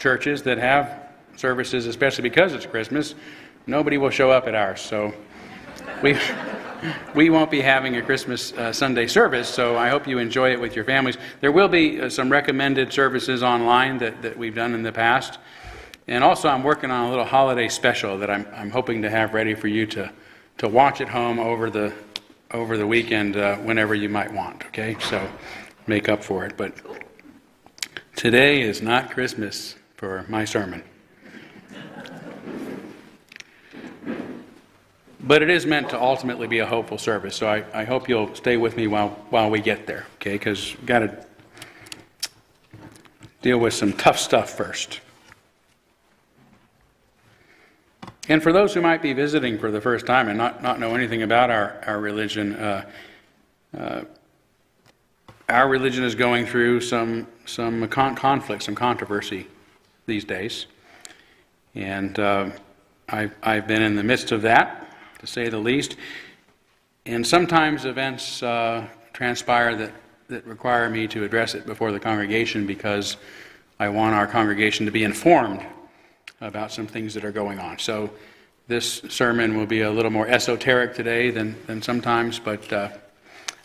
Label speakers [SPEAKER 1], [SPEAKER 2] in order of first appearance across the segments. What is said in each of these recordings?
[SPEAKER 1] churches that have services, especially because it's Christmas, nobody will show up at ours. So we won't be having a Christmas Sunday service, so I hope you enjoy it with your families. There will be some recommended services online that we've done in the past. And also I'm working on a little holiday special that I'm hoping to have ready for you to watch at home over the weekend whenever you might want, okay? So make up for it. But today is not Christmas for my sermon. But it is meant to ultimately be a hopeful service, so I hope you'll stay with me while we get there, okay? Because we've got to deal with some tough stuff first. And for those who might be visiting for the first time and not know anything about our religion, our religion is going through some conflict, some controversy these days. And I've been in the midst of that, to say the least. And sometimes events transpire that require me to address it before the congregation because I want our congregation to be informed about some things that are going on. So this sermon will be a little more esoteric today than sometimes, but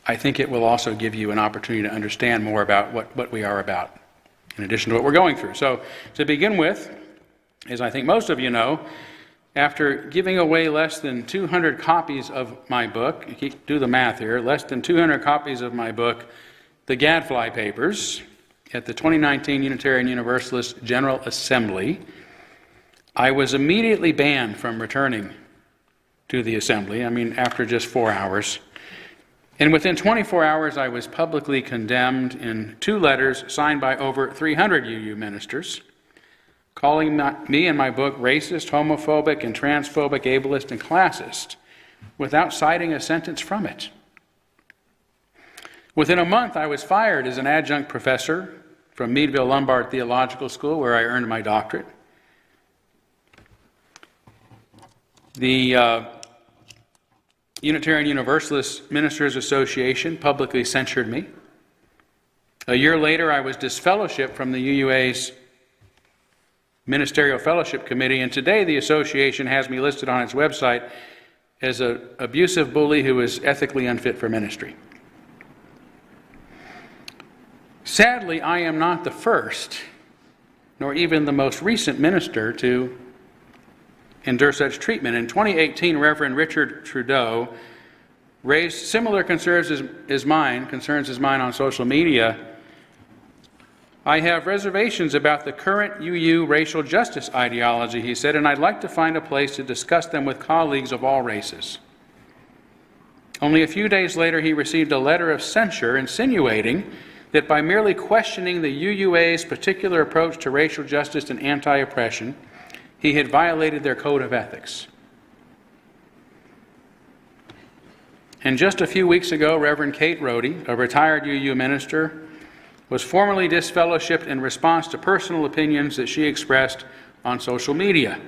[SPEAKER 1] I think it will also give you an opportunity to understand more about what we are about, in addition to what we're going through. So to begin with, as I think most of you know, after giving away less than 200 copies of my book, do the math here, less than 200 copies of my book, The Gadfly Papers, at the 2019 Unitarian Universalist General Assembly, I was immediately banned from returning to the assembly, after just 4 hours. And within 24 hours, I was publicly condemned in 2 letters signed by over 300 UU ministers, calling me and my book racist, homophobic, and transphobic, ableist, and classist, without citing a sentence from it. Within a month, I was fired as an adjunct professor from Meadville Lombard Theological School, where I earned my doctorate. The Unitarian Universalist Ministers Association publicly censured me. A year later, I was disfellowshipped from the UUA's Ministerial Fellowship Committee, and today the association has me listed on its website as an abusive bully who is ethically unfit for ministry. Sadly, I am not the first, nor even the most recent minister to endure such treatment. In 2018, Reverend Richard Trudeau raised similar concerns as mine on social media. I have reservations about the current UU racial justice ideology, he said, and I'd like to find a place to discuss them with colleagues of all races. Only a few days later, he received a letter of censure insinuating that by merely questioning the UUA's particular approach to racial justice and anti-oppression, he had violated their code of ethics. And just a few weeks ago, Reverend Kate Rohde, a retired UU minister, was formally disfellowshipped in response to personal opinions that she expressed on social media.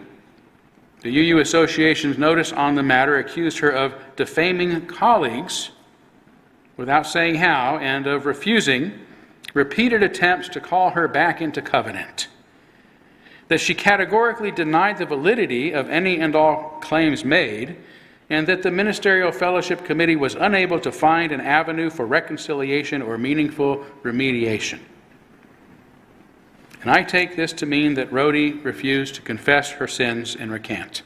[SPEAKER 1] The UU Association's notice on the matter accused her of defaming colleagues without saying how, and of refusing repeated attempts to call her back into covenant. That she categorically denied the validity of any and all claims made, and that the Ministerial Fellowship Committee was unable to find an avenue for reconciliation or meaningful remediation. And I take this to mean that Rohde refused to confess her sins and recant.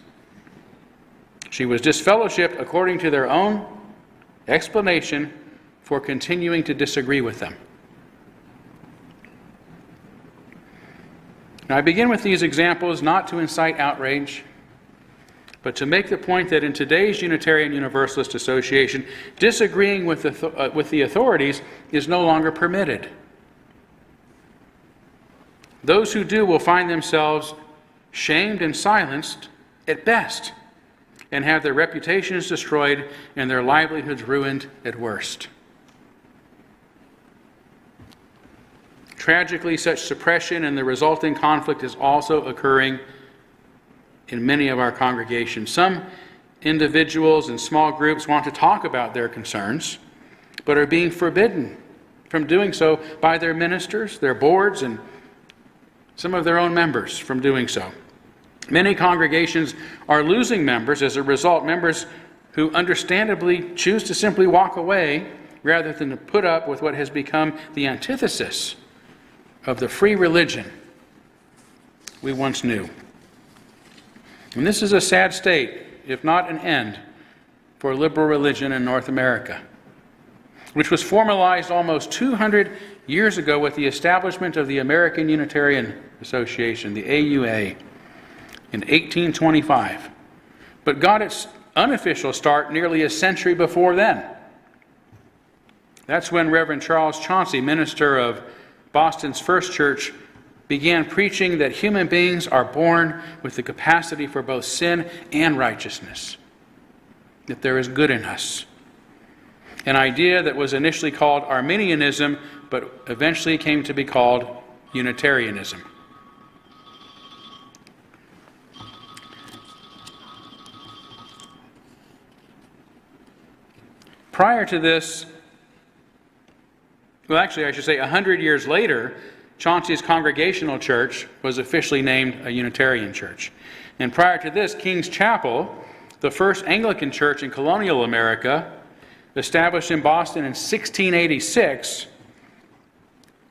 [SPEAKER 1] She was disfellowshipped according to their own explanation for continuing to disagree with them. Now, I begin with these examples not to incite outrage, but to make the point that in today's Unitarian Universalist Association, disagreeing with the authorities is no longer permitted. Those who do will find themselves shamed and silenced at best, and have their reputations destroyed and their livelihoods ruined at worst. Tragically, such suppression and the resulting conflict is also occurring in many of our congregations. Some individuals and small groups want to talk about their concerns, but are being forbidden from doing so by their ministers, their boards, and some of their own members from doing so. Many congregations are losing members as a result, members who understandably choose to simply walk away rather than to put up with what has become the antithesis of the free religion we once knew. And this is a sad state, if not an end, for liberal religion in North America, which was formalized almost 200 years ago with the establishment of the American Unitarian Association, the AUA, in 1825, but got its unofficial start nearly a century before then. That's when Reverend Charles Chauncey, minister of Boston's First Church, began preaching that human beings are born with the capacity for both sin and righteousness, that there is good in us. An idea that was initially called Arminianism, but eventually came to be called Unitarianism. Prior to this, well, actually, I should say 100 years later, Chauncey's Congregational Church was officially named a Unitarian church. And prior to this, King's Chapel, the first Anglican church in colonial America, established in Boston in 1686,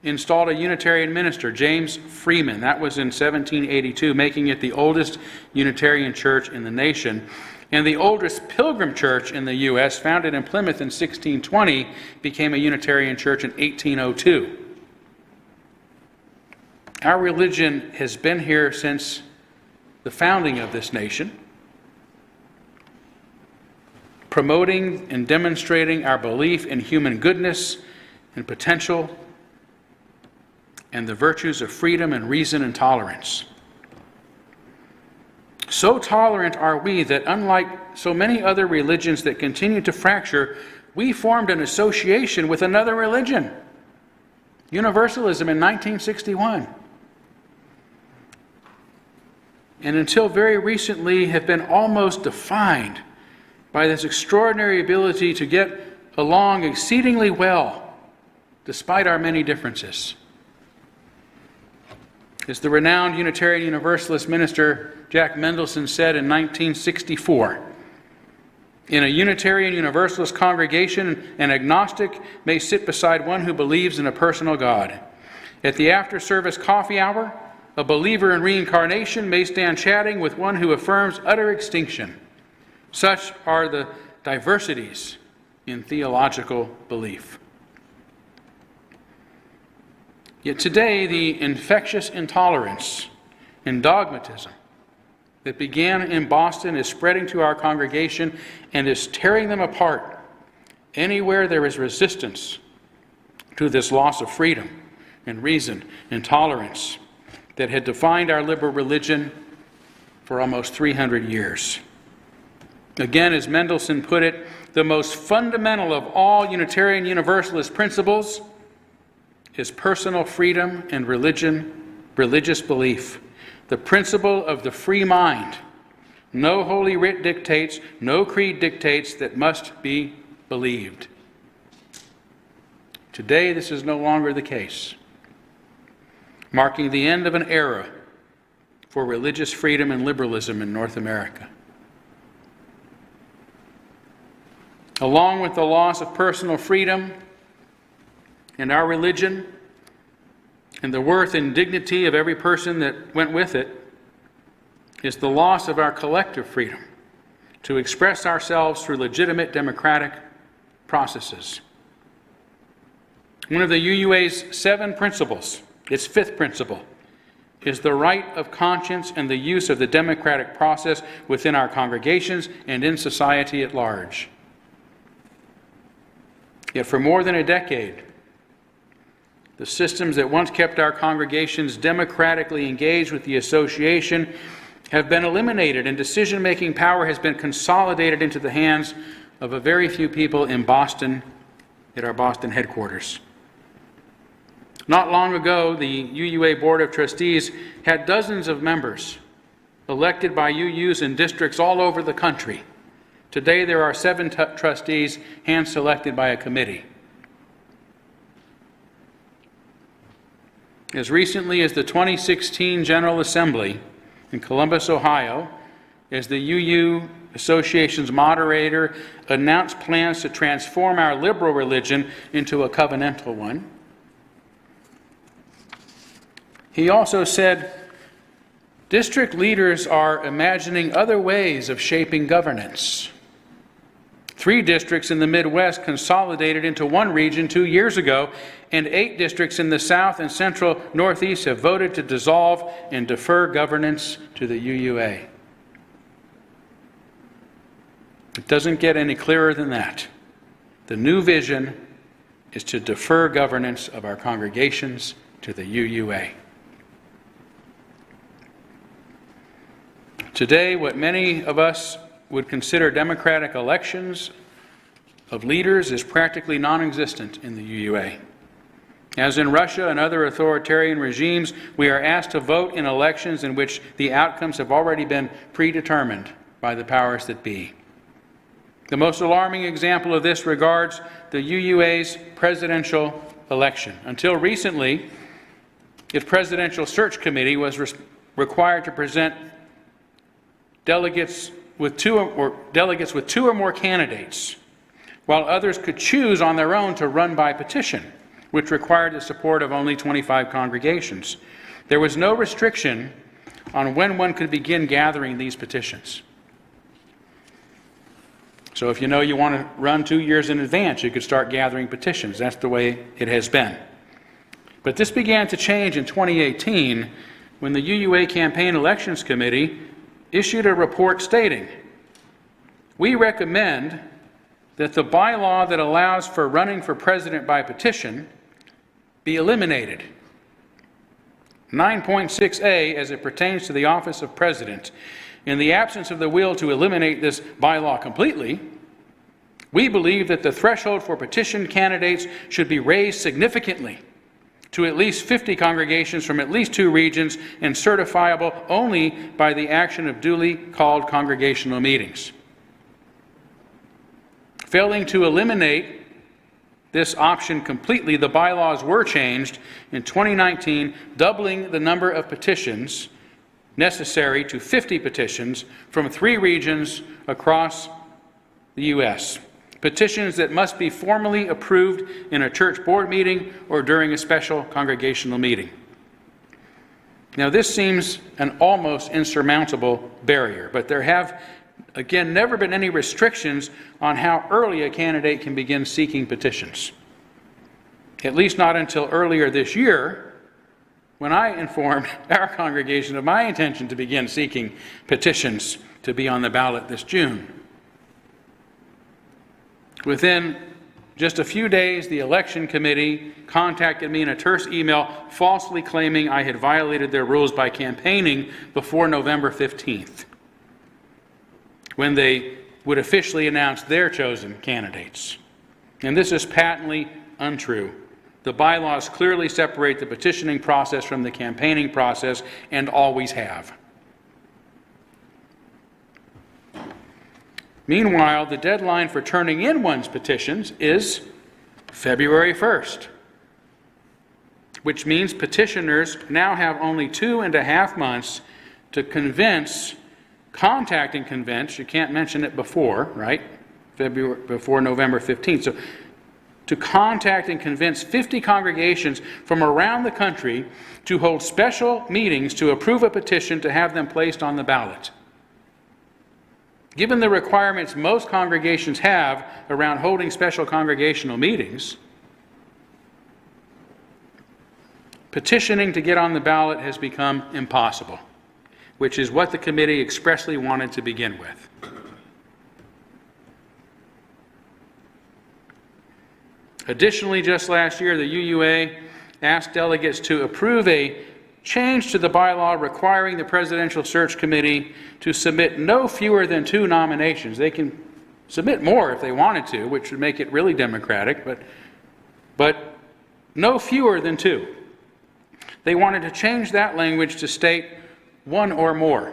[SPEAKER 1] installed a Unitarian minister, James Freeman. That was in 1782, making it the oldest Unitarian church in the nation. And the oldest Pilgrim church in the U.S., founded in Plymouth in 1620, became a Unitarian church in 1802. Our religion has been here since the founding of this nation, promoting and demonstrating our belief in human goodness and potential and the virtues of freedom and reason and tolerance. So tolerant are we that, unlike so many other religions that continue to fracture, we formed an association with another religion, Universalism, in 1961. And until very recently have been almost defined by this extraordinary ability to get along exceedingly well, despite our many differences. As the renowned Unitarian Universalist minister Jack Mendelson said in 1964, in a Unitarian Universalist congregation, an agnostic may sit beside one who believes in a personal God. At the after-service coffee hour, a believer in reincarnation may stand chatting with one who affirms utter extinction. Such are the diversities in theological belief. Yet today, the infectious intolerance and dogmatism that began in Boston is spreading to our congregation and is tearing them apart. Anywhere there is resistance to this loss of freedom and reason and tolerance that had defined our liberal religion for almost 300 years. Again, as Mendelson put it, the most fundamental of all Unitarian Universalist principles is personal freedom and religious belief. The principle of the free mind. No holy writ dictates, no creed dictates that must be believed. Today, this is no longer the case, marking the end of an era for religious freedom and liberalism in North America. Along with the loss of personal freedom and our religion and the worth and dignity of every person that went with it is the loss of our collective freedom to express ourselves through legitimate democratic processes. One of the UUA's 7 principles, its 5th principle, is the right of conscience and the use of the democratic process within our congregations and in society at large. Yet for more than a decade, the systems that once kept our congregations democratically engaged with the association have been eliminated, and decision-making power has been consolidated into the hands of a very few people in Boston, at our Boston headquarters. Not long ago, the UUA Board of Trustees had dozens of members elected by UUs in districts all over the country. Today, there are 7 trustees hand-selected by a committee. As recently as the 2016 General Assembly in Columbus, Ohio, as the UU Association's moderator announced plans to transform our liberal religion into a covenantal one, he also said, district leaders are imagining other ways of shaping governance. 3 districts in the Midwest consolidated into one region 2 years ago, and 8 districts in the South and Central Northeast have voted to dissolve and defer governance to the UUA. It doesn't get any clearer than that. The new vision is to defer governance of our congregations to the UUA. Today, what many of us would consider democratic elections of leaders is practically non-existent in the UUA. As in Russia and other authoritarian regimes, we are asked to vote in elections in which the outcomes have already been predetermined by the powers that be. The most alarming example of this regards the UUA's presidential election. Until recently, its presidential search committee was required to present delegates with two or more candidates, while others could choose on their own to run by petition, which required the support of only 25 congregations. There was no restriction on when one could begin gathering these petitions. So if you know you want to run 2 years in advance, you could start gathering petitions. That's the way it has been. But this began to change in 2018 when the UUA Campaign Elections Committee issued a report stating, "We recommend that the bylaw that allows for running for president by petition be eliminated. 9.6a, as it pertains to the office of president. In the absence of the will to eliminate this bylaw completely, we believe that the threshold for petition candidates should be raised significantly to at least 50 congregations from at least 2 regions and certifiable only by the action of duly called congregational meetings." Failing to eliminate this option completely, the bylaws were changed in 2019, doubling the number of petitions necessary to 50 petitions from 3 regions across the U.S. Petitions that must be formally approved in a church board meeting or during a special congregational meeting. Now, this seems an almost insurmountable barrier, but there have, again, never been any restrictions on how early a candidate can begin seeking petitions. At least not until earlier this year, when I informed our congregation of my intention to begin seeking petitions to be on the ballot this June. Within just a few days, the election committee contacted me in a terse email falsely claiming I had violated their rules by campaigning before November 15th, when they would officially announce their chosen candidates. And this is patently untrue. The bylaws clearly separate the petitioning process from the campaigning process, and always have. Meanwhile, the deadline for turning in one's petitions is February 1st, which means petitioners now have only 2.5 months to contact and convince, you can't mention it before, right? Before November 15th. So to contact and convince 50 congregations from around the country to hold special meetings to approve a petition to have them placed on the ballot. Given the requirements most congregations have around holding special congregational meetings, petitioning to get on the ballot has become impossible, which is what the committee expressly wanted to begin with. Additionally, just last year, the UUA asked delegates to approve a change to the bylaw requiring the Presidential Search Committee to submit no fewer than 2 nominations. They can submit more if they wanted to, which would make it really democratic, but no fewer than 2. They wanted to change that language to state 1 or more.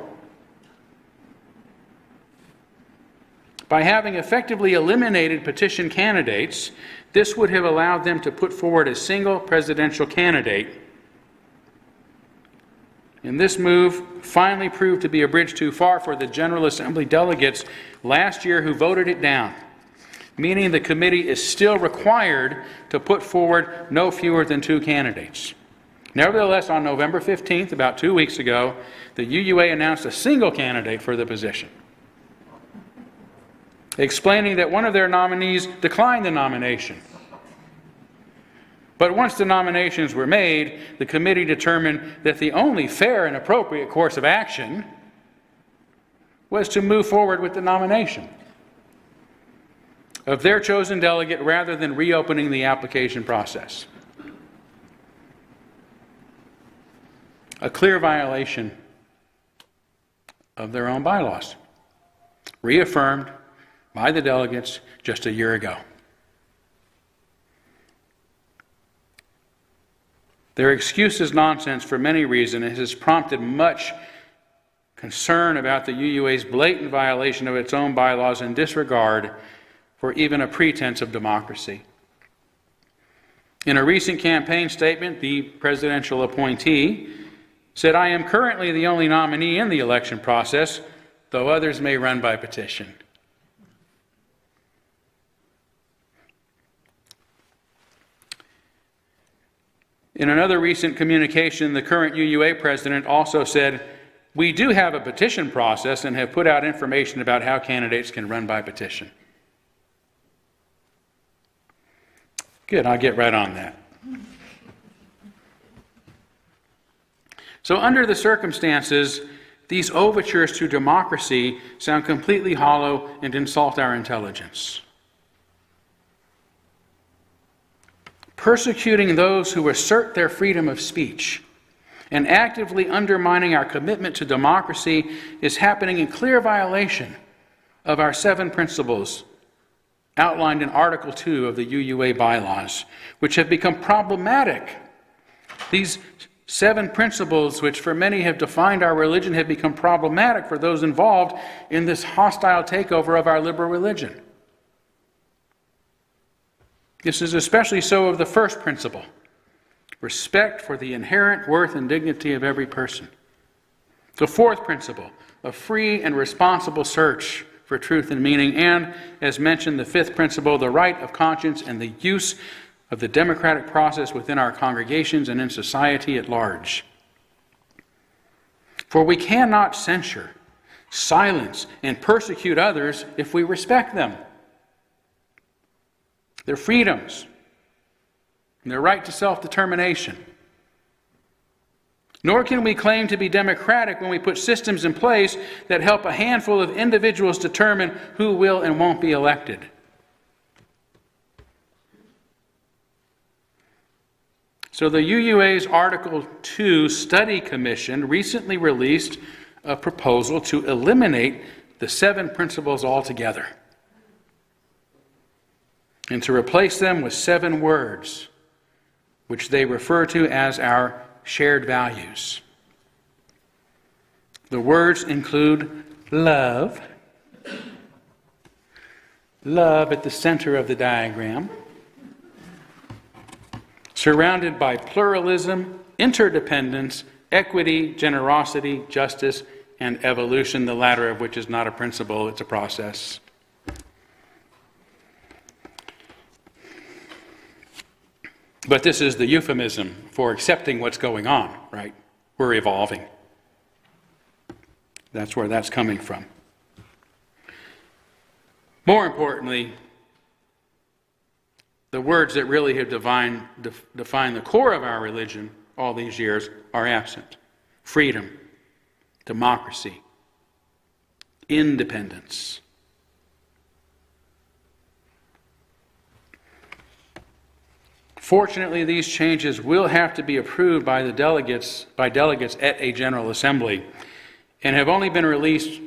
[SPEAKER 1] By having effectively eliminated petition candidates, this would have allowed them to put forward a single presidential candidate And this move finally proved to be a bridge too far for the General Assembly delegates last year who voted it down, meaning the committee is still required to put forward no fewer than 2 candidates. Nevertheless, on November 15th, about 2 weeks ago, the UUA announced a single candidate for the position, explaining that one of their nominees declined the nomination. But once the nominations were made, the committee determined that the only fair and appropriate course of action was to move forward with the nomination of their chosen delegate rather than reopening the application process. A clear violation of their own bylaws, reaffirmed by the delegates just a year ago. Their excuse is nonsense for many reasons. It has prompted much concern about the UUA's blatant violation of its own bylaws and disregard for even a pretense of democracy. In a recent campaign statement, the presidential appointee said, "I am currently the only nominee in the election process, though others may run by petition." In another recent communication, the current UUA president also said, "We do have a petition process and have put out information about how candidates can run by petition." Good, I'll get right on that. So under the circumstances, these overtures to democracy sound completely hollow and insult our intelligence. Persecuting those who assert their freedom of speech and actively undermining our commitment to democracy is happening in clear violation of our 7 principles outlined in Article 2 of the UUA bylaws, which have become problematic. These 7 principles, which for many have defined our religion, have become problematic for those involved in this hostile takeover of our liberal religion. This is especially so of the first principle, respect for the inherent worth and dignity of every person. The fourth principle, a free and responsible search for truth and meaning, and, as mentioned, the fifth principle, the right of conscience and the use of the democratic process within our congregations and in society at large. For we cannot censure, silence, and persecute others if we respect them, their freedoms, and their right to self-determination. Nor can we claim to be democratic when we put systems in place that help a handful of individuals determine who will and won't be elected. So the UUA's Article 2 Study Commission recently released a proposal to eliminate the 7 principles altogether and to replace them with 7 words, which they refer to as our shared values. The words include love, love at the center of the diagram, surrounded by pluralism, interdependence, equity, generosity, justice, and evolution, the latter of which is not a principle, it's a process. But this is the euphemism for accepting what's going on, right? We're evolving. That's where that's coming from. More importantly, the words that really have defined the core of our religion all these years are absent. Freedom, democracy, independence. Fortunately, these changes will have to be approved by delegates at a General Assembly and have only been released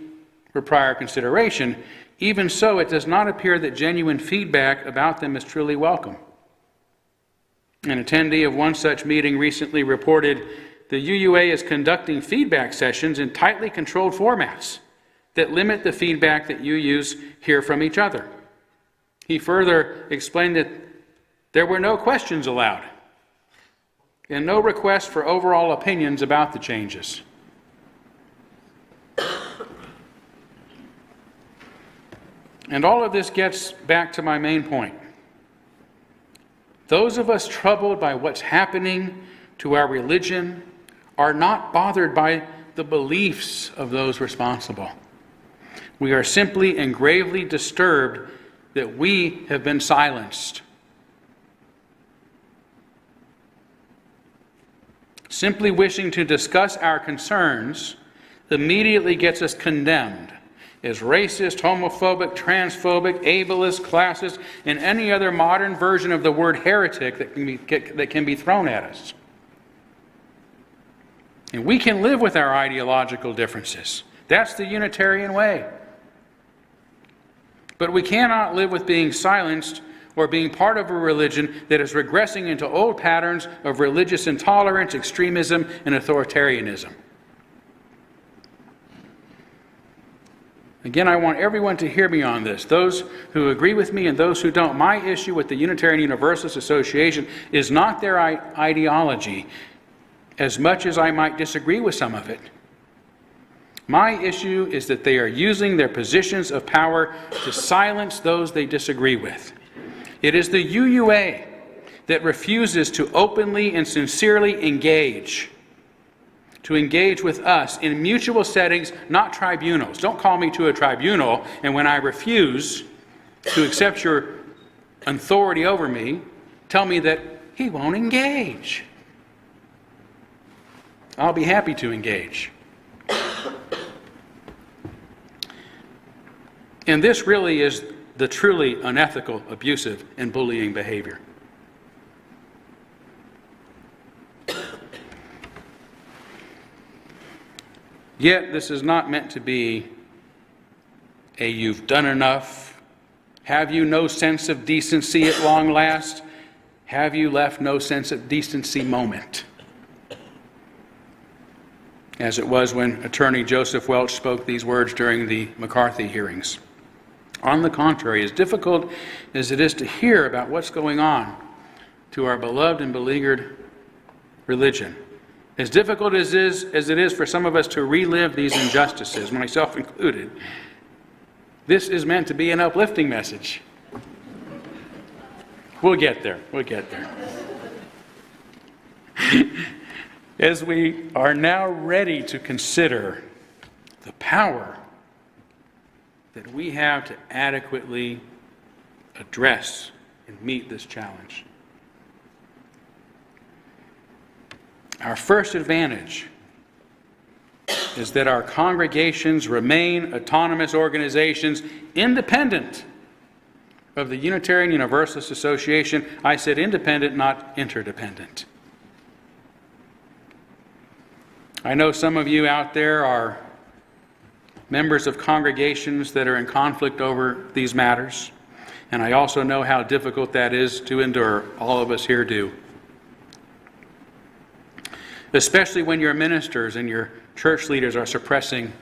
[SPEAKER 1] for prior consideration. Even so, it does not appear that genuine feedback about them is truly welcome. An attendee of one such meeting recently reported the UUA is conducting feedback sessions in tightly controlled formats that limit the feedback that UUs hear from each other. He further explained that there were no questions allowed and no requests for overall opinions about the changes. And all of this gets back to my main point. Those of us troubled by what's happening to our religion are not bothered by the beliefs of those responsible. We are simply and gravely disturbed that we have been silenced. Simply wishing to discuss our concerns immediately gets us condemned as racist, homophobic, transphobic, ableist, classist, and any other modern version of the word heretic that can be thrown at us. And we can live with our ideological differences. That's the Unitarian way. But we cannot live with being silenced or being part of a religion that is regressing into old patterns of religious intolerance, extremism, and authoritarianism. Again, I want everyone to hear me on this. Those who agree with me and those who don't. My issue with the Unitarian Universalist Association is not their ideology, as much as I might disagree with some of it. My issue is that they are using their positions of power to silence those they disagree with. It is the UUA that refuses to openly and sincerely engage with us in mutual settings, not tribunals. Don't call me to a tribunal, and when I refuse to accept your authority over me, tell me that he won't engage. I'll be happy to engage. And this really is the truly unethical, abusive, and bullying behavior. Yet, this is not meant to be a "you've done enough," "have you no sense of decency at long last," "have you left no sense of decency" moment, as it was when Attorney Joseph Welch spoke these words during the McCarthy hearings. On the contrary, as difficult as it is to hear about what's going on to our beloved and beleaguered religion, as difficult as it is for some of us to relive these injustices, myself included, this is meant to be an uplifting message. We'll get there. As we are now ready to consider the power that we have to adequately address and meet this challenge. Our first advantage is that our congregations remain autonomous organizations independent of the Unitarian Universalist Association. I said independent, not interdependent. I know some of you out there are members of congregations that are in conflict over these matters, and I also know how difficult that is to endure. All of us here do. Especially when your ministers and your church leaders are suppressing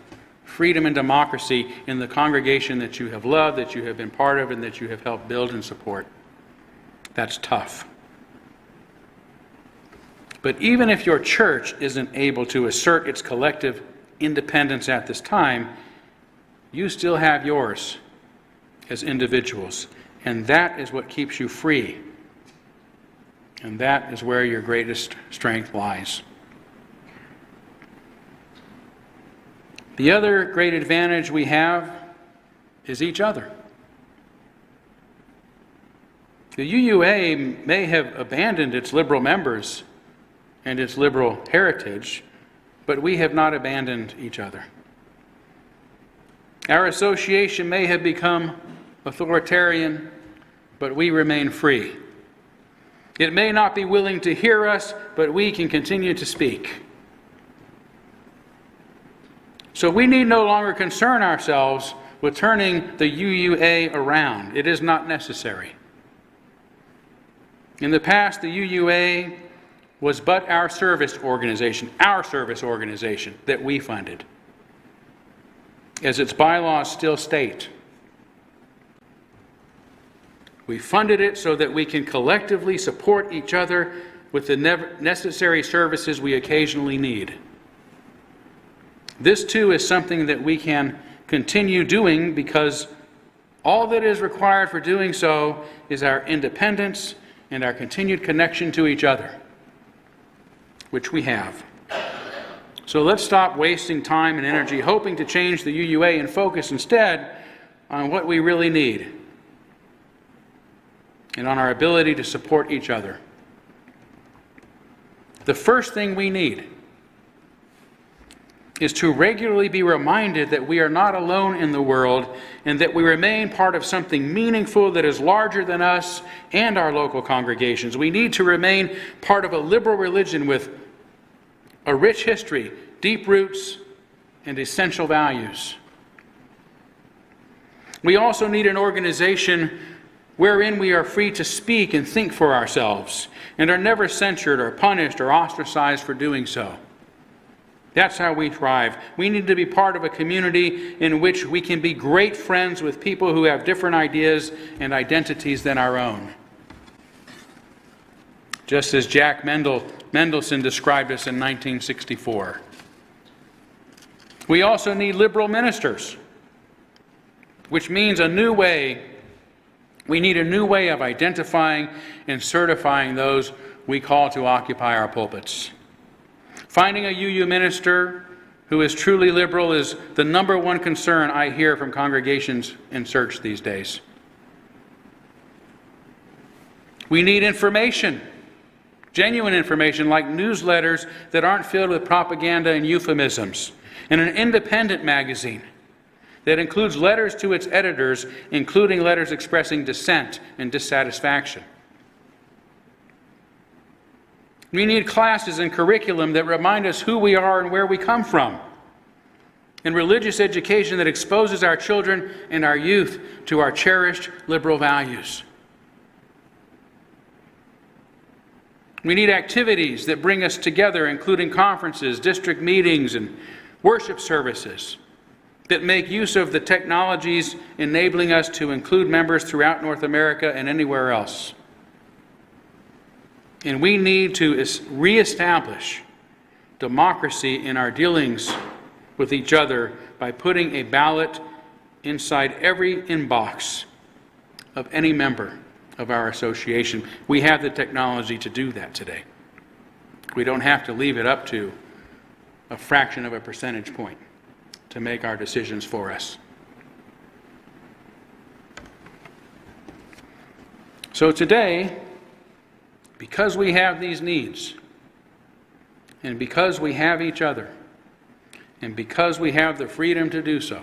[SPEAKER 1] freedom and democracy in the congregation that you have loved, that you have been part of, and that you have helped build and support. That's tough. But even if your church isn't able to assert its collective independence at this time, you still have yours as individuals, and that is what keeps you free. And that is where your greatest strength lies. The other great advantage we have is each other. The UUA may have abandoned its liberal members and its liberal heritage, but we have not abandoned each other. Our association may have become authoritarian, but we remain free. It may not be willing to hear us, but we can continue to speak. So we need no longer concern ourselves with turning the UUA around. It is not necessary. In the past, the UUA was but our service organization that we funded, as its bylaws still state. We funded it so that we can collectively support each other with the necessary services we occasionally need. This too is something that we can continue doing because All that is required for doing so is our independence and our continued connection to each other, which we have. So let's stop wasting time and energy hoping to change the UUA and focus instead on what we really need and on our ability to support each other. The first thing we need is to regularly be reminded that we are not alone in the world and that we remain part of something meaningful that is larger than us and our local congregations. We need to remain part of a liberal religion with a rich history, deep roots, and essential values. We also need an organization wherein we are free to speak and think for ourselves and are never censured or punished or ostracized for doing so. That's how we thrive. We need to be part of a community in which we can be great friends with people who have different ideas and identities than our own. Just as Jack Mendelson described us in 1964. We also need liberal ministers, which means a new way. We need a new way of identifying and certifying those we call to occupy our pulpits. Finding a UU minister who is truly liberal is the number one concern I hear from congregations in search these days. We need information, genuine information like newsletters that aren't filled with propaganda and euphemisms, and an independent magazine that includes letters to its editors, including letters expressing dissent and dissatisfaction. We need classes and curriculum that remind us who we are and where we come from, and religious education that exposes our children and our youth to our cherished liberal values. We need activities that bring us together, including conferences, district meetings, and worship services that make use of the technologies enabling us to include members throughout North America and anywhere else. And we need to reestablish democracy in our dealings with each other by putting a ballot inside every inbox of any member of our association. We have the technology to do that today. We don't have to leave it up to a fraction of a percentage point to make our decisions for us. So today, because we have these needs, and because we have each other, and because we have the freedom to do so,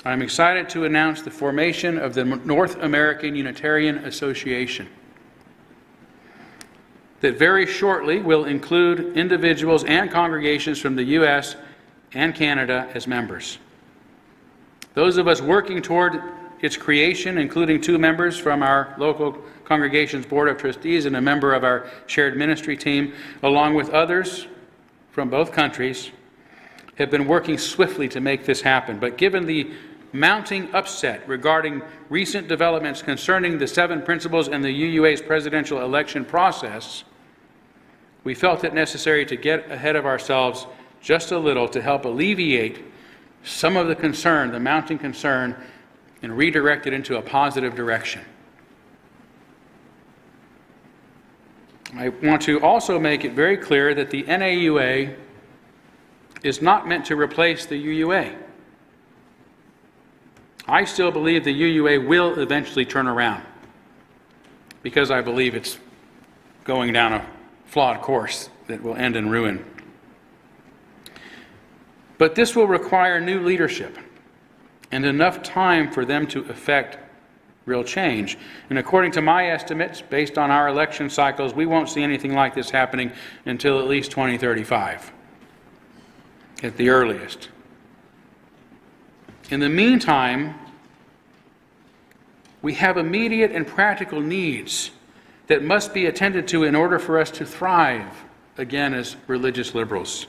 [SPEAKER 1] I'm excited to announce the formation of the North American Unitarian Association that very shortly will include individuals and congregations from the U.S. and Canada as members. Those of us working toward its creation, including 2 members from our local congregation's Board of Trustees and a member of our shared ministry team, along with others from both countries, have been working swiftly to make this happen. But given the mounting upset regarding recent developments concerning the 7 principles and the UUA's presidential election process, we felt it necessary to get ahead of ourselves just a little to help alleviate some of the concern, the mounting concern, and redirect it into a positive direction. I want to also make it very clear that the NAUA is not meant to replace the UUA. I still believe the UUA will eventually turn around because I believe it's going down a flawed course that will end in ruin. But this will require new leadership and enough time for them to effect real change. And according to my estimates, based on our election cycles, we won't see anything like this happening until at least 2035, at the earliest. In the meantime, we have immediate and practical needs that must be attended to in order for us to thrive again as religious liberals.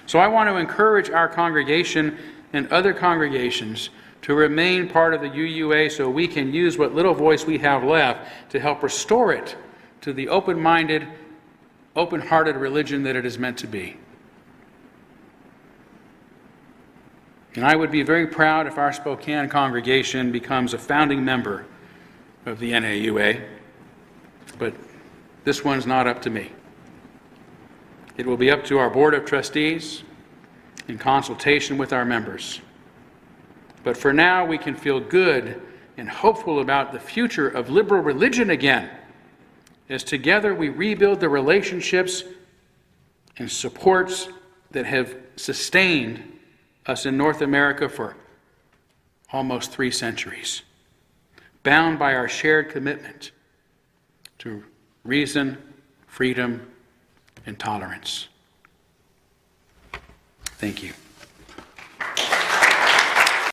[SPEAKER 1] So I want to encourage our congregation and other congregations to remain part of the UUA so we can use what little voice we have left to help restore it to the open-minded, open-hearted religion that it is meant to be. And I would be very proud if our Spokane congregation becomes a founding member of the NAUA, but this one's not up to me. It will be up to our Board of Trustees in consultation with our members. But for now, we can feel good and hopeful about the future of liberal religion again, as together we rebuild the relationships and supports that have sustained us in North America for almost 3 centuries, bound by our shared commitment to reason, freedom, and tolerance. Thank you.